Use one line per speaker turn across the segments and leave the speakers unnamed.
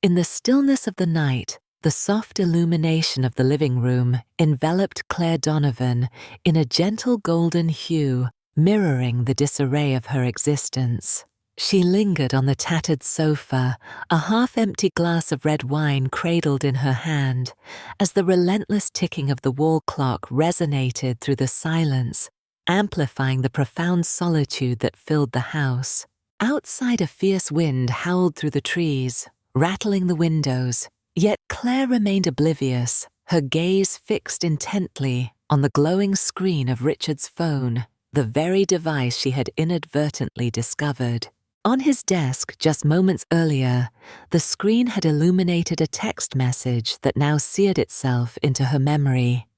In the stillness of the night, the soft illumination of the living room enveloped Claire Donovan in a gentle golden hue, mirroring the disarray of her existence. She lingered on the tattered sofa, a half-empty glass of red wine cradled in her hand, as the relentless ticking of the wall clock resonated through the silence, amplifying the profound solitude that filled the house. Outside, a fierce wind howled through the trees, rattling the windows, yet Claire remained oblivious, her gaze fixed intently on the glowing screen of Richard's phone, the very device she had inadvertently discovered. On his desk just moments earlier, the screen had illuminated a text message that now seared itself into her memory.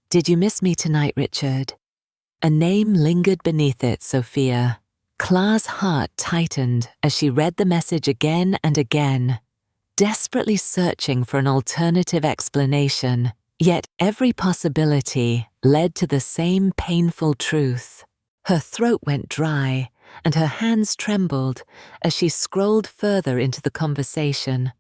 "Did you miss me tonight, Richard?" A name lingered beneath it, Sophia. Claire's heart tightened as she read the message again and again, desperately searching for an alternative explanation, yet every possibility led to the same painful truth. Her throat went dry, and her hands trembled as she scrolled further into the conversation.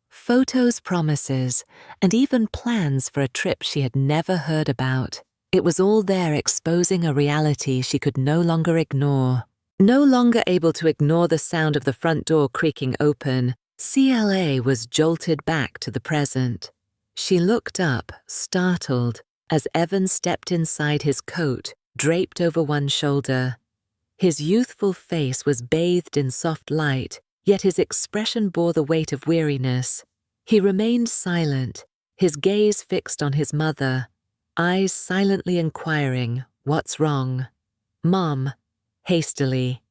Photos, promises, and even plans for a trip she had never heard about. It was all there, exposing a reality she could no longer ignore. No longer able to ignore the sound of the front door creaking open, CLA was jolted back to the present. She looked up, startled, as Evan stepped inside his coat, draped over one shoulder. His youthful face was bathed in soft light, yet his expression bore the weight of weariness. He remained silent, his gaze fixed on his mother, eyes silently inquiring, "What's wrong?" "Mom," hastily.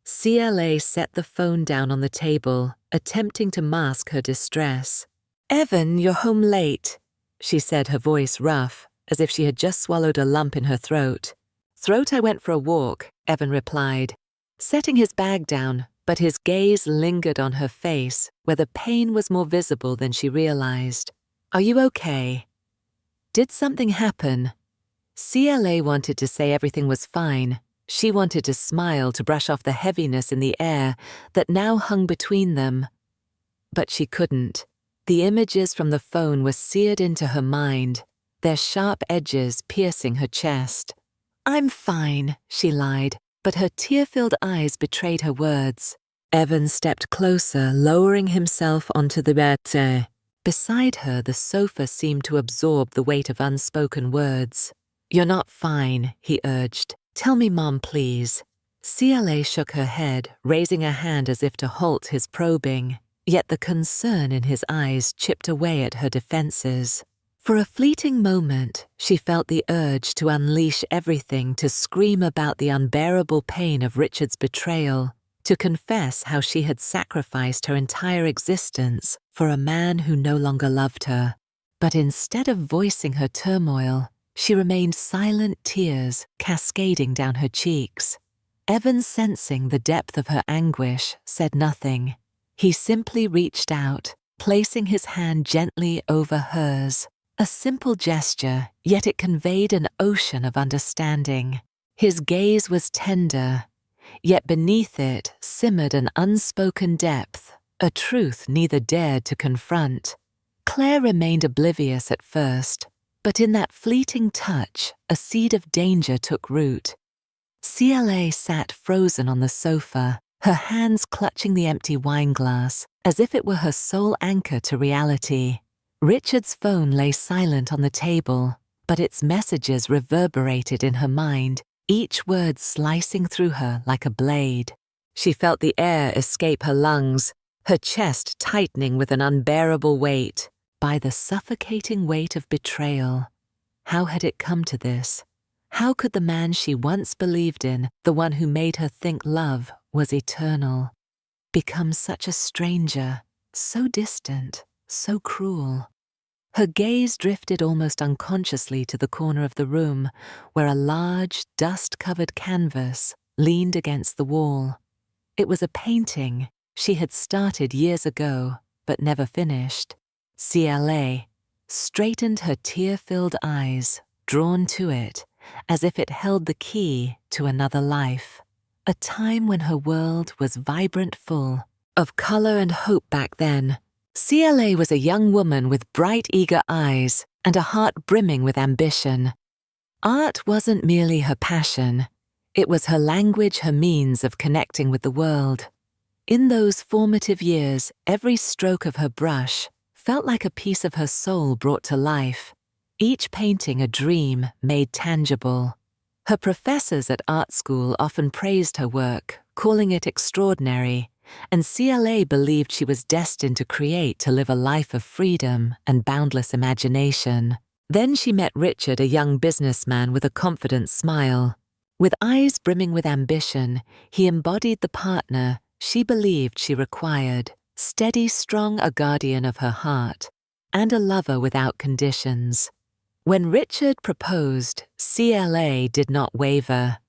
CLA set the phone down on the table, attempting to mask her distress. "Evan, you're home late," she said, her voice rough, as if she had just swallowed a lump in her throat. "I went for a walk," Evan replied, setting his bag down, but his gaze lingered on her face, where the pain was more visible than she realized. "Are you okay? Did something happen?" CLA wanted to say everything was fine. She wanted to smile to brush off the heaviness in the air that now hung between them. But she couldn't. The images from the phone were seared into her mind, their sharp edges piercing her chest. "I'm fine," she lied, but her tear-filled eyes betrayed her words. Evan stepped closer, lowering himself onto the bed. Beside her, the sofa seemed to absorb the weight of unspoken words. "You're not fine," he urged. "Tell me, Mom, please." CLA shook her head, raising a hand as if to halt his probing, yet the concern in his eyes chipped away at her defenses. For a fleeting moment, she felt the urge to unleash everything, to scream about the unbearable pain of Richard's betrayal, to confess how she had sacrificed her entire existence for a man who no longer loved her. But instead of voicing her turmoil, she remained silent, tears cascading down her cheeks. Evan, sensing the depth of her anguish, said nothing. He simply reached out, placing his hand gently over hers. A simple gesture, yet it conveyed an ocean of understanding. His gaze was tender, yet beneath it simmered an unspoken depth, a truth neither dared to confront. Claire remained oblivious at first, but in that fleeting touch, a seed of danger took root. CLA sat frozen on the sofa, her hands clutching the empty wine glass, as if it were her sole anchor to reality. Richard's phone lay silent on the table, but its messages reverberated in her mind, each word slicing through her like a blade. She felt the air escape her lungs, her chest tightening with an unbearable weight, by the suffocating weight of betrayal. How had it come to this? How could the man she once believed in, the one who made her think love was eternal, become such a stranger, so distant, so cruel? Her gaze drifted almost unconsciously to the corner of the room, where a large, dust-covered canvas leaned against the wall. It was a painting she had started years ago, but never finished. CLA straightened her tear-filled eyes, drawn to it, as if it held the key to another life. A time when her world was vibrant, full of color and hope back then, CLA was a young woman with bright, eager eyes and a heart brimming with ambition. Art wasn't merely her passion. It was her language, her means of connecting with the world. In those formative years, every stroke of her brush felt like a piece of her soul brought to life, each painting a dream made tangible. Her professors at art school often praised her work, calling it extraordinary, and CLA believed she was destined to live a life of freedom and boundless imagination. Then she met Richard, a young businessman with a confident smile. With eyes brimming with ambition, he embodied the partner she believed she required, steady, strong, a guardian of her heart, and a lover without conditions. When Richard proposed, CLA did not waver.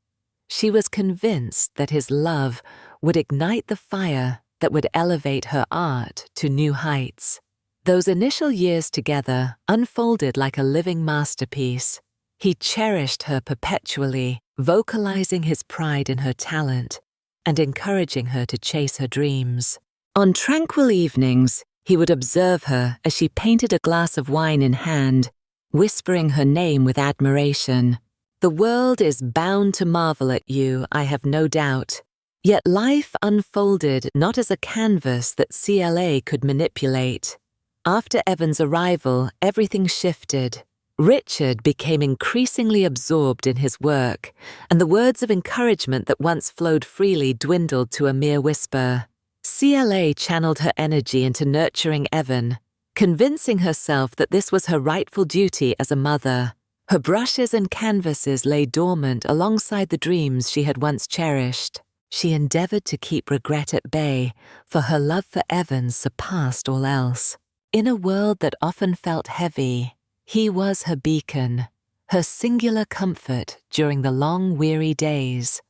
She was convinced that his love would ignite the fire that would elevate her art to new heights. Those initial years together unfolded like a living masterpiece. He cherished her perpetually, vocalizing his pride in her talent and encouraging her to chase her dreams. On tranquil evenings, he would observe her as she painted, a glass of wine in hand, whispering her name with admiration. "The world is bound to marvel at you, I have no doubt." Yet life unfolded not as a canvas that CLA could manipulate. After Evan's arrival, everything shifted. Richard became increasingly absorbed in his work, and the words of encouragement that once flowed freely dwindled to a mere whisper. CLA channeled her energy into nurturing Evan, convincing herself that this was her rightful duty as a mother. Her brushes and canvases lay dormant alongside the dreams she had once cherished. She endeavored to keep regret at bay, for her love for Evan surpassed all else. In a world that often felt heavy, he was her beacon, her singular comfort during the long, weary days.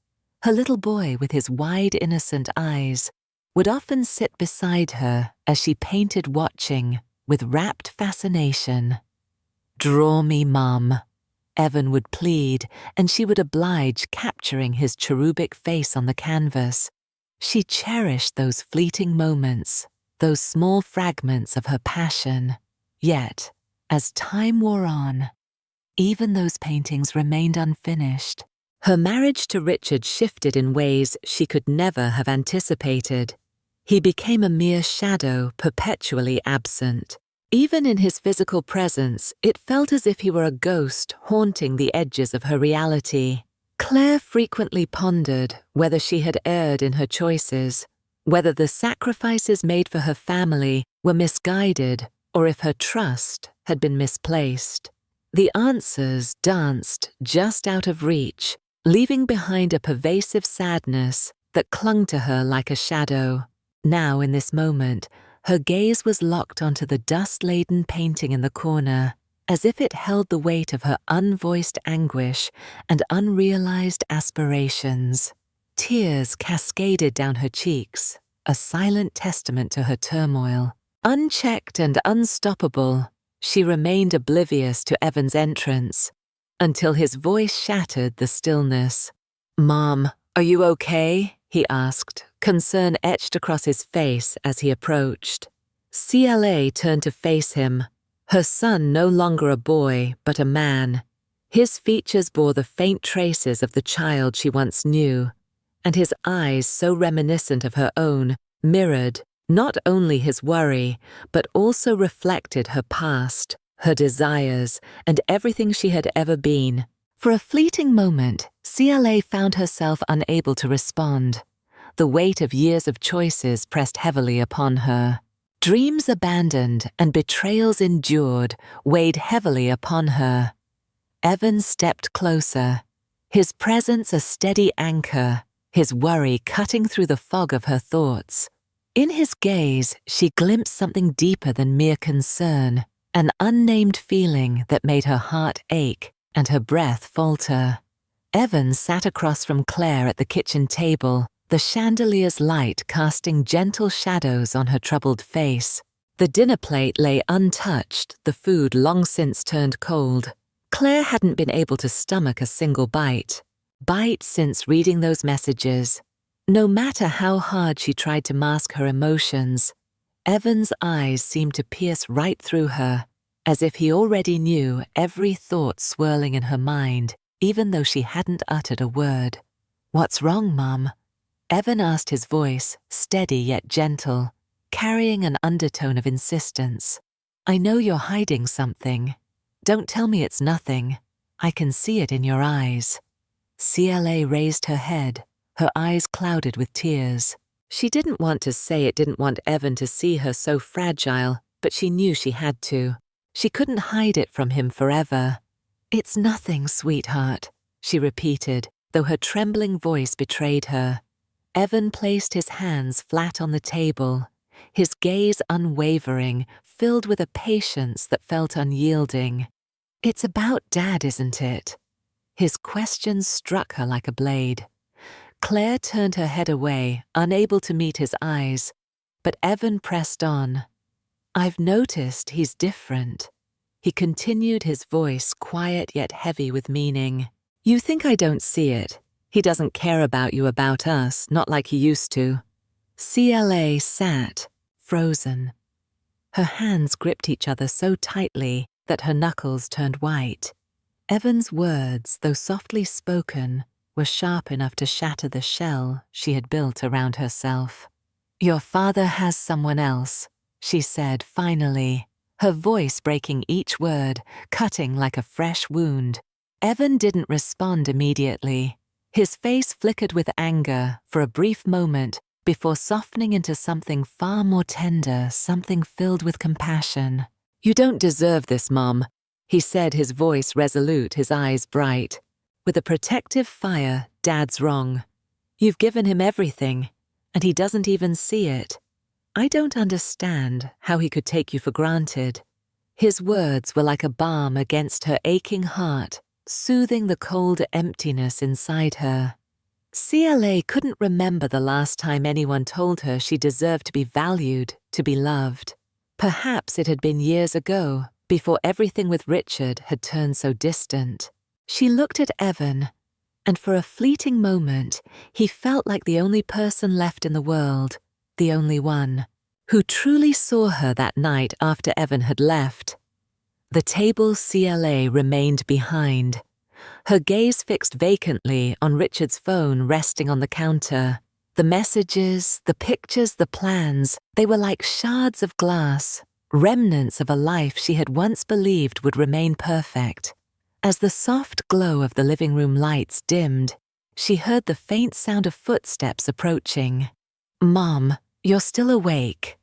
Her little boy, with his wide, innocent eyes, would often sit beside her as she painted, watching with rapt fascination. "Draw me, Mum," Evan would plead, and she would oblige, capturing his cherubic face on the canvas. She cherished those fleeting moments, those small fragments of her passion. Yet, as time wore on, even those paintings remained unfinished. Her marriage to Richard shifted in ways she could never have anticipated. He became a mere shadow, perpetually absent. Even in his physical presence, it felt as if he were a ghost haunting the edges of her reality. Claire frequently pondered whether she had erred in her choices, whether the sacrifices made for her family were misguided, or if her trust had been misplaced. The answers danced just out of reach, leaving behind a pervasive sadness that clung to her like a shadow. Now, in this moment, her gaze was locked onto the dust-laden painting in the corner, as if it held the weight of her unvoiced anguish and unrealized aspirations. Tears cascaded down her cheeks, a silent testament to her turmoil. Unchecked and unstoppable, she remained oblivious to Evan's entrance, until his voice shattered the stillness. "Mom, are you okay?" he asked, concern etched across his face as he approached. CLA turned to face him, her son no longer a boy, but a man. His features bore the faint traces of the child she once knew, and his eyes, so reminiscent of her own, mirrored not only his worry, but also reflected her past, her desires, and everything she had ever been. For a fleeting moment, CLA found herself unable to respond. The weight of years of choices pressed heavily upon her. Dreams abandoned and betrayals endured weighed heavily upon her. Evan stepped closer, his presence a steady anchor, his worry cutting through the fog of her thoughts. In his gaze, she glimpsed something deeper than mere concern, an unnamed feeling that made her heart ache and her breath falter. Evan sat across from Claire at the kitchen table, the chandelier's light casting gentle shadows on her troubled face. The dinner plate lay untouched, the food long since turned cold. Claire hadn't been able to stomach a single bite since reading those messages. No matter how hard she tried to mask her emotions, Evan's eyes seemed to pierce right through her, as if he already knew every thought swirling in her mind, even though she hadn't uttered a word. "What's wrong, Mum?" Evan asked, his voice steady yet gentle, carrying an undertone of insistence. "I know you're hiding something. Don't tell me it's nothing. I can see it in your eyes." CLA raised her head, her eyes clouded with tears. She didn't want to say it didn't want Evan to see her so fragile, but she knew she had to. She couldn't hide it from him forever. "It's nothing, sweetheart," she repeated, though her trembling voice betrayed her. Evan placed his hands flat on the table, his gaze unwavering, filled with a patience that felt unyielding. "It's about Dad, isn't it?" His question struck her like a blade. Claire turned her head away, unable to meet his eyes, but Evan pressed on. "I've noticed he's different." He continued, his voice quiet yet heavy with meaning. "You think I don't see it? He doesn't care about you, about us, not like he used to." CLA sat, frozen. Her hands gripped each other so tightly that her knuckles turned white. Evan's words, though softly spoken, were sharp enough to shatter the shell she had built around herself. "Your father has someone else," she said finally, her voice breaking each word, cutting like a fresh wound. Evan didn't respond immediately. His face flickered with anger for a brief moment before softening into something far more tender, something filled with compassion. "You don't deserve this, Mom," he said, his voice resolute, his eyes bright. "With a protective fire, Dad's wrong. You've given him everything, and he doesn't even see it. I don't understand how he could take you for granted." His words were like a balm against her aching heart, soothing the cold emptiness inside her. CLA couldn't remember the last time anyone told her she deserved to be valued, to be loved. Perhaps it had been years ago, before everything with Richard had turned so distant. She looked at Evan, and for a fleeting moment, he felt like the only person left in the world, the only one, who truly saw her that night after Evan had left. The table CLA remained behind, her gaze fixed vacantly on Richard's phone resting on the counter. The messages, the pictures, the plans, they were like shards of glass, remnants of a life she had once believed would remain perfect. As the soft glow of the living room lights dimmed, she heard the faint sound of footsteps approaching. "Mom, you're still awake."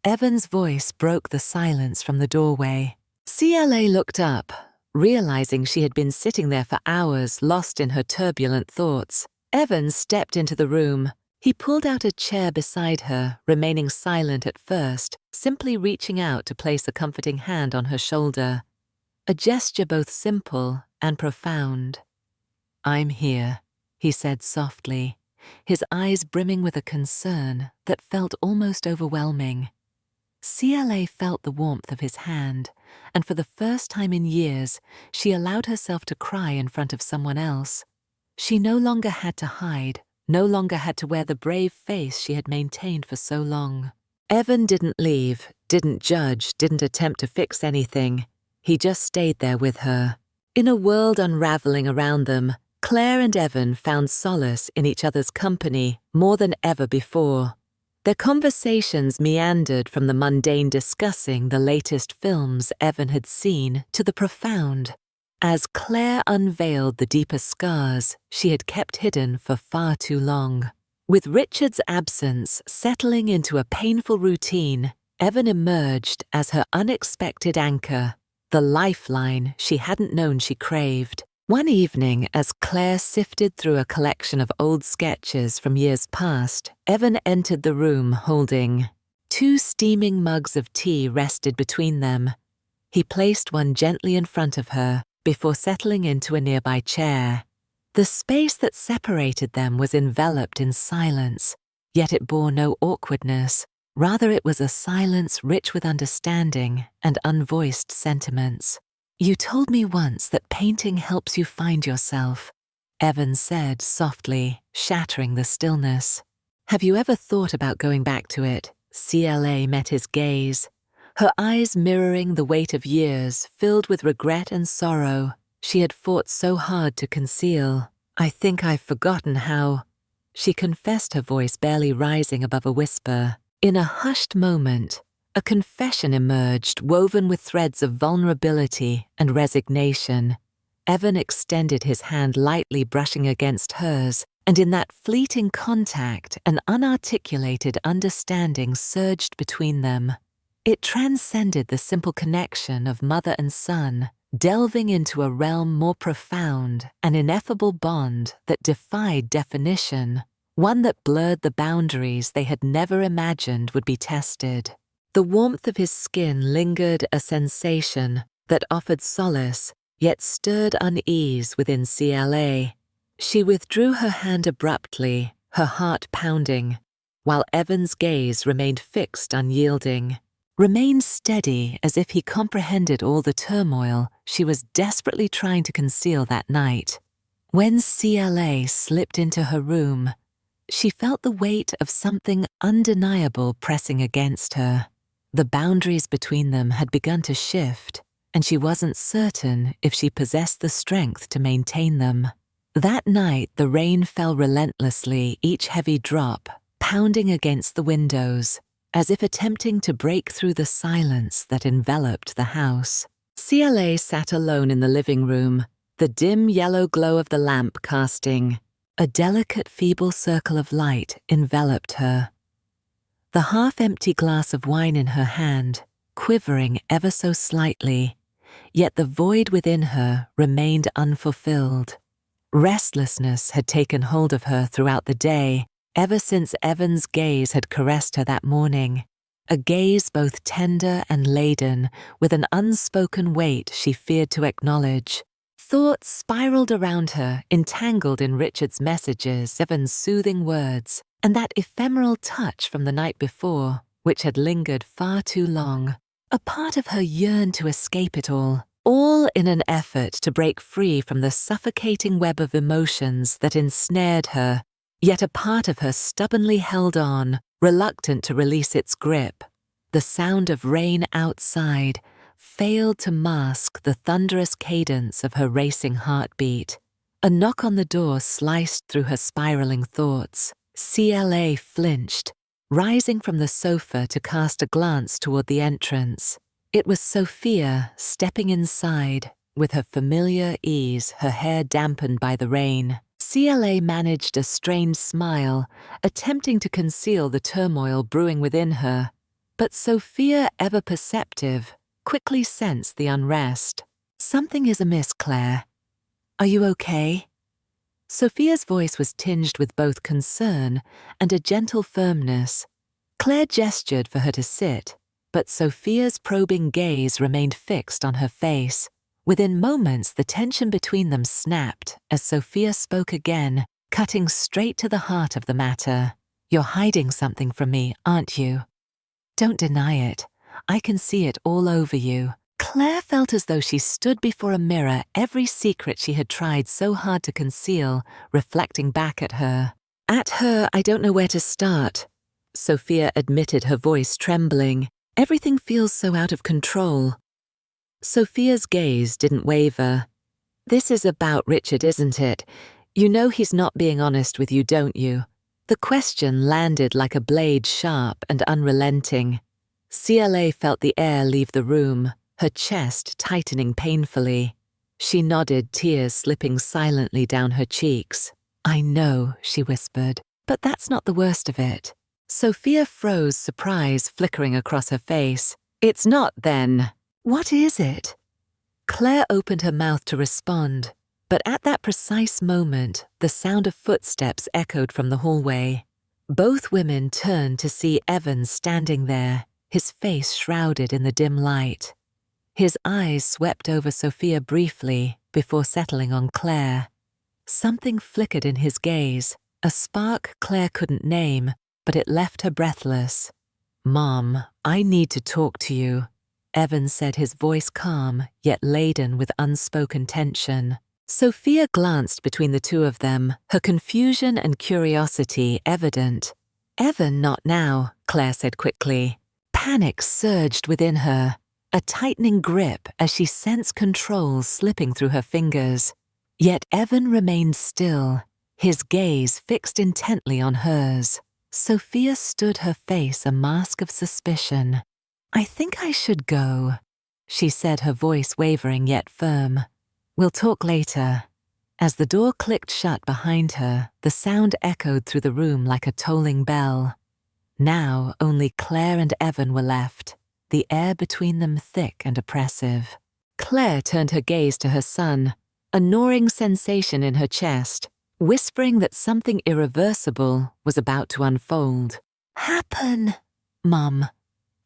Evan's voice broke the silence from the doorway. CLA looked up, realizing she had been sitting there for hours, lost in her turbulent thoughts. Evan stepped into the room. He pulled out a chair beside her, remaining silent at first, simply reaching out to place a comforting hand on her shoulder. A gesture both simple and profound. "I'm here," he said softly, his eyes brimming with a concern that felt almost overwhelming. CLA felt the warmth of his hand, and for the first time in years, she allowed herself to cry in front of someone else. She no longer had to hide, no longer had to wear the brave face she had maintained for so long. Evan didn't leave, didn't judge, didn't attempt to fix anything. He just stayed there with her. In a world unraveling around them, Claire and Evan found solace in each other's company more than ever before. Their conversations meandered from the mundane discussing the latest films Evan had seen to the profound, as Claire unveiled the deeper scars she had kept hidden for far too long. With Richard's absence settling into a painful routine, Evan emerged as her unexpected anchor, the lifeline she hadn't known she craved. One evening, as Claire sifted through a collection of old sketches from years past, Evan entered the room holding 2 steaming mugs of tea rested between them. He placed one gently in front of her before settling into a nearby chair. The space that separated them was enveloped in silence, yet it bore no awkwardness. Rather, it was a silence rich with understanding and unvoiced sentiments. "You told me once that painting helps you find yourself," Evan said softly, shattering the stillness. "Have you ever thought about going back to it?" CLA met his gaze, her eyes mirroring the weight of years filled with regret and sorrow she had fought so hard to conceal. "I think I've forgotten how," she confessed, her voice barely rising above a whisper. In a hushed moment, a confession emerged, woven with threads of vulnerability and resignation. Evan extended his hand, lightly brushing against hers, and in that fleeting contact, an unarticulated understanding surged between them. It transcended the simple connection of mother and son, delving into a realm more profound, an ineffable bond that defied definition, one that blurred the boundaries they had never imagined would be tested. The warmth of his skin lingered, a sensation that offered solace, yet stirred unease within CLA. She withdrew her hand abruptly, her heart pounding, while Evan's gaze remained fixed, unyielding, remained steady, as if he comprehended all the turmoil she was desperately trying to conceal that night. When CLA slipped into her room, she felt the weight of something undeniable pressing against her. The boundaries between them had begun to shift, and she wasn't certain if she possessed the strength to maintain them. That night, the rain fell relentlessly, each heavy drop pounding against the windows, as if attempting to break through the silence that enveloped the house. CLA sat alone in the living room, the dim yellow glow of the lamp casting a delicate, feeble circle of light enveloped her. The half-empty glass of wine in her hand, quivering ever so slightly, yet the void within her remained unfulfilled. Restlessness had taken hold of her throughout the day, ever since Evan's gaze had caressed her that morning, a gaze both tender and laden with an unspoken weight she feared to acknowledge. Thoughts spiraled around her, entangled in Richard's messages, Evan's soothing words, and that ephemeral touch from the night before, which had lingered far too long. A part of her yearned to escape it all in an effort to break free from the suffocating web of emotions that ensnared her, yet a part of her stubbornly held on, reluctant to release its grip. The sound of rain outside failed to mask the thunderous cadence of her racing heartbeat. A knock on the door sliced through her spiraling thoughts. CLA flinched, rising from the sofa to cast a glance toward the entrance. It was Sophia stepping inside, with her familiar ease, her hair dampened by the rain. CLA managed a strained smile, attempting to conceal the turmoil brewing within her, but Sophia, ever perceptive, quickly sensed the unrest. "Something is amiss, Claire. Are you okay?" Sophia's voice was tinged with both concern and a gentle firmness. Claire gestured for her to sit, but Sophia's probing gaze remained fixed on her face. Within moments, the tension between them snapped as Sophia spoke again, cutting straight to the heart of the matter. "You're hiding something from me, aren't you? Don't deny it. I can see it all over you." Claire felt as though she stood before a mirror, every secret she had tried so hard to conceal, reflecting back at her. I don't know where to start," Sophia admitted, her voice trembling. "Everything feels so out of control." Sophia's gaze didn't waver. "This is about Richard, isn't it? You know he's not being honest with you, don't you?" The question landed like a blade, sharp and unrelenting. CLA felt the air leave the room, her chest tightening painfully. She nodded, tears slipping silently down her cheeks. "I know," she whispered, "but that's not the worst of it." Sophia froze, surprise flickering across her face. "It's not, then. What is it?" Claire opened her mouth to respond, but at that precise moment, the sound of footsteps echoed from the hallway. Both women turned to see Evan standing there, his face shrouded in the dim light. His eyes swept over Sophia briefly before settling on Claire. Something flickered in his gaze, a spark Claire couldn't name, but it left her breathless. "Mom, I need to talk to you," Evan said, his voice calm, yet laden with unspoken tension. Sophia glanced between the two of them, her confusion and curiosity evident. Evan, not now, Claire said quickly. Panic surged within her, a tightening grip as she sensed control slipping through her fingers. Yet Evan remained still, his gaze fixed intently on hers. Sophia stood her face a mask of suspicion. I think I should go, she said, her voice wavering yet firm. We'll talk later. As the door clicked shut behind her, the sound echoed through the room like a tolling bell. Now only Claire and Evan were left, the air between them thick and oppressive. Claire turned her gaze to her son, a gnawing sensation in her chest, whispering that something irreversible was about to unfold. Happen, Mum,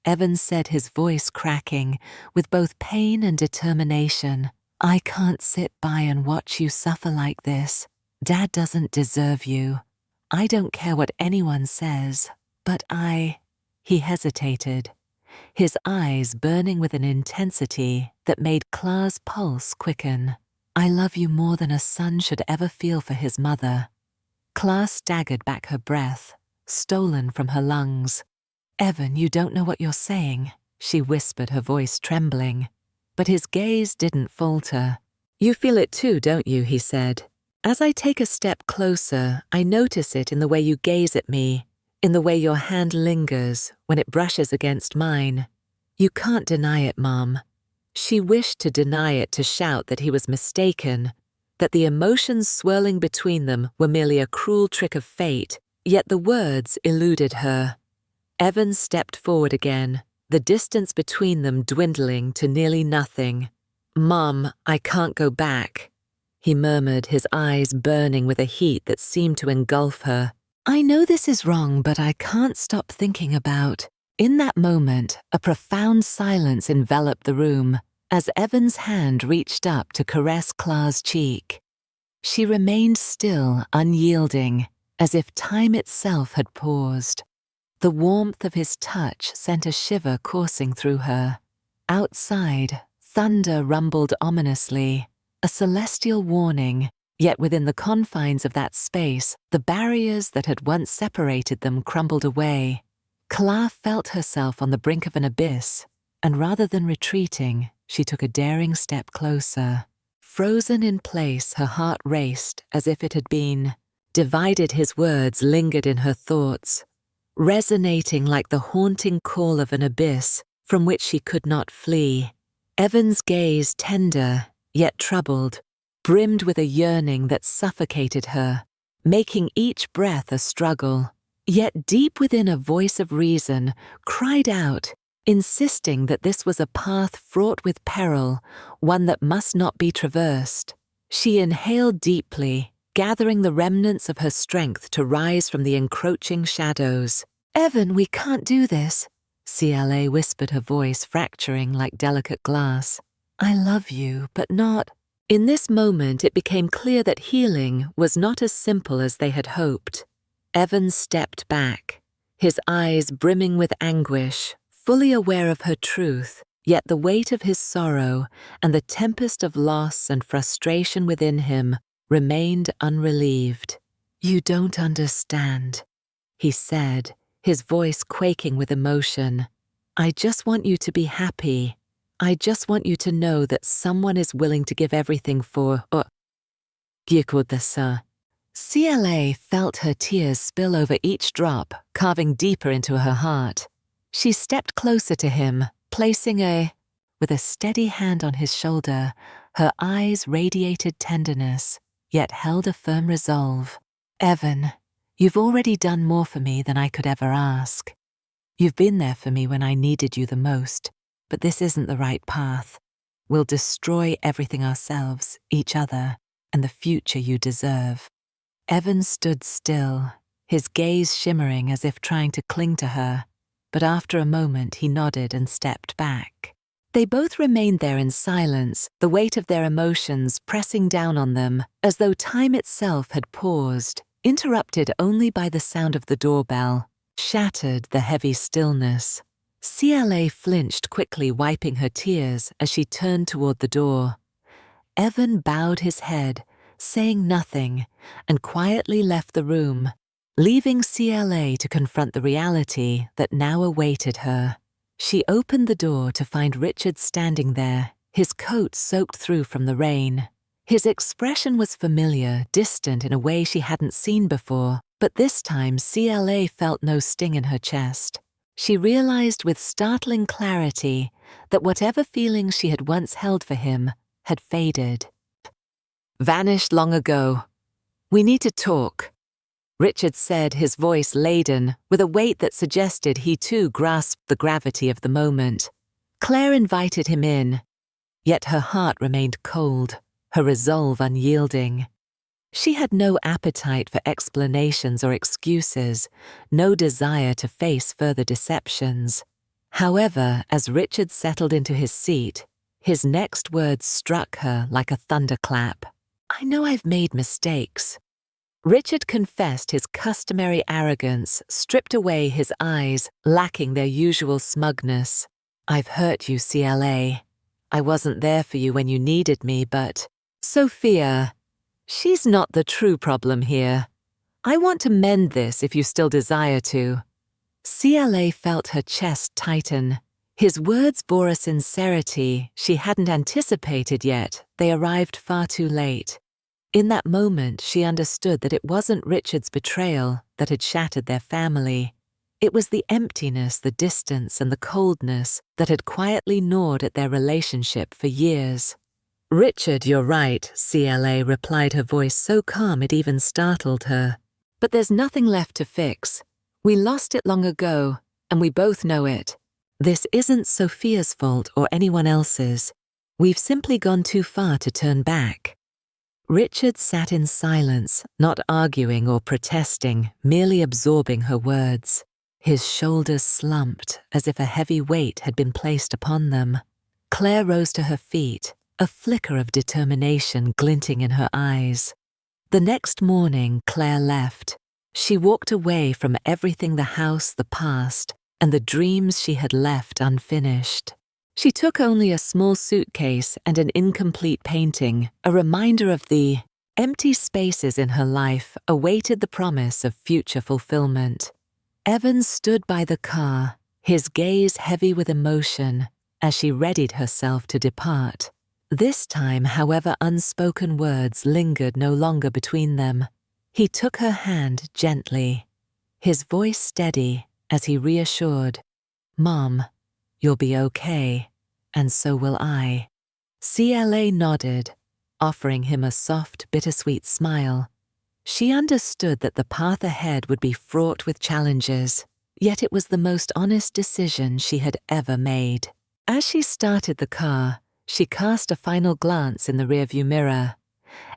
Evan said, his voice cracking with both pain and determination. I can't sit by and watch you suffer like this. Dad doesn't deserve you. I don't care what anyone says, but He hesitated, his eyes burning with an intensity that made Clara's pulse quicken. I love you more than a son should ever feel for his mother. Clara staggered back, her breath stolen from her lungs. Evan, you don't know what you're saying, she whispered, her voice trembling. But his gaze didn't falter. You feel it too, don't you, he said. As I take a step closer, I notice it in the way you gaze at me, in the way your hand lingers when it brushes against mine. You can't deny it, Mom. She wished to deny it, to shout that he was mistaken, that the emotions swirling between them were merely a cruel trick of fate, yet the words eluded her. Evan stepped forward again, the distance between them dwindling to nearly nothing. Mom, I can't go back, he murmured, his eyes burning with a heat that seemed to engulf her. I know this is wrong, but I can't stop thinking about. In that moment, a profound silence enveloped the room as Evan's hand reached up to caress Clara's cheek. She remained still, unyielding, as if time itself had paused. The warmth of his touch sent a shiver coursing through her. Outside, thunder rumbled ominously, a celestial warning, yet within the confines of that space, the barriers that had once separated them crumbled away. Clara felt herself on the brink of an abyss, and rather than retreating, she took a daring step closer. Frozen in place, her heart raced as if it had been. Divided, his words lingered in her thoughts, resonating like the haunting call of an abyss from which she could not flee. Evan's gaze, tender yet troubled, brimmed with a yearning that suffocated her, making each breath a struggle. Yet deep within, a voice of reason cried out, insisting that this was a path fraught with peril, one that must not be traversed. She inhaled deeply, gathering the remnants of her strength to rise from the encroaching shadows. Evan, we can't do this, CLA whispered, her voice fracturing like delicate glass. I love you, but not. In this moment, it became clear that healing was not as simple as they had hoped. Evan stepped back, his eyes brimming with anguish, fully aware of her truth, yet the weight of his sorrow and the tempest of loss and frustration within him remained unrelieved. You don't understand, he said, his voice quaking with emotion. I just want you to be happy. I just want you to know that someone is willing to give everything for. CLA felt her tears spill over each drop, carving deeper into her heart. She stepped closer to him, placing with a steady hand on his shoulder. Her eyes radiated tenderness, yet held a firm resolve. Evan, you've already done more for me than I could ever ask. You've been there for me when I needed you the most, but this isn't the right path. We'll destroy everything ourselves, each other, and the future you deserve. Evan stood still, his gaze shimmering as if trying to cling to her, but after a moment he nodded and stepped back. They both remained there in silence, the weight of their emotions pressing down on them, as though time itself had paused, interrupted only by the sound of the doorbell, shattered the heavy stillness. CLA flinched quickly, wiping her tears as she turned toward the door. Evan bowed his head, saying nothing, and quietly left the room, leaving CLA to confront the reality that now awaited her. She opened the door to find Richard standing there, his coat soaked through from the rain. His expression was familiar, distant in a way she hadn't seen before, but this time CLA felt no sting in her chest. She realized with startling clarity that whatever feelings she had once held for him had faded. Vanished long ago. We need to talk, Richard said, his voice laden with a weight that suggested he too grasped the gravity of the moment. Claire invited him in, yet her heart remained cold, her resolve unyielding. She had no appetite for explanations or excuses, no desire to face further deceptions. However, as Richard settled into his seat, his next words struck her like a thunderclap. I know I've made mistakes. Richard confessed his customary arrogance, stripped away his eyes, lacking their usual smugness. I've hurt you, CLA. I wasn't there for you when you needed me, but Sophia, she's not the true problem here. I want to mend this if you still desire to. CLA felt her chest tighten. His words bore a sincerity she hadn't anticipated yet. They arrived far too late. In that moment, she understood that it wasn't Richard's betrayal that had shattered their family. It was the emptiness, the distance, and the coldness that had quietly gnawed at their relationship for years. Richard, you're right, CLA replied, her voice so calm it even startled her. But there's nothing left to fix. We lost it long ago, and we both know it. This isn't Sophia's fault or anyone else's. We've simply gone too far to turn back. Richard sat in silence, not arguing or protesting, merely absorbing her words. His shoulders slumped as if a heavy weight had been placed upon them. Claire rose to her feet, a flicker of determination glinting in her eyes. The next morning, Claire left. She walked away from everything, the house, the past, and the dreams she had left unfinished. She took only a small suitcase and an incomplete painting, a reminder of the empty spaces in her life awaited the promise of future fulfillment. Evans stood by the car, his gaze heavy with emotion, as she readied herself to depart. This time, however, unspoken words lingered no longer between them. He took her hand gently, his voice steady as he reassured, Mom, you'll be okay, and so will I. CLA nodded, offering him a soft, bittersweet smile. She understood that the path ahead would be fraught with challenges, yet it was the most honest decision she had ever made. As she started the car, she cast a final glance in the rearview mirror.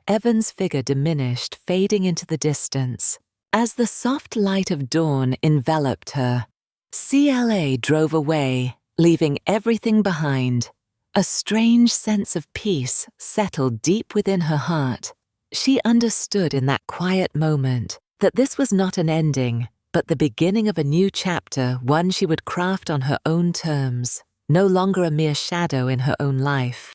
Evan's figure diminished, fading into the distance. As the soft light of dawn enveloped her, CLA drove away, leaving everything behind. A strange sense of peace settled deep within her heart. She understood in that quiet moment that this was not an ending, but the beginning of a new chapter, one she would craft on her own terms, no longer a mere shadow in her own life.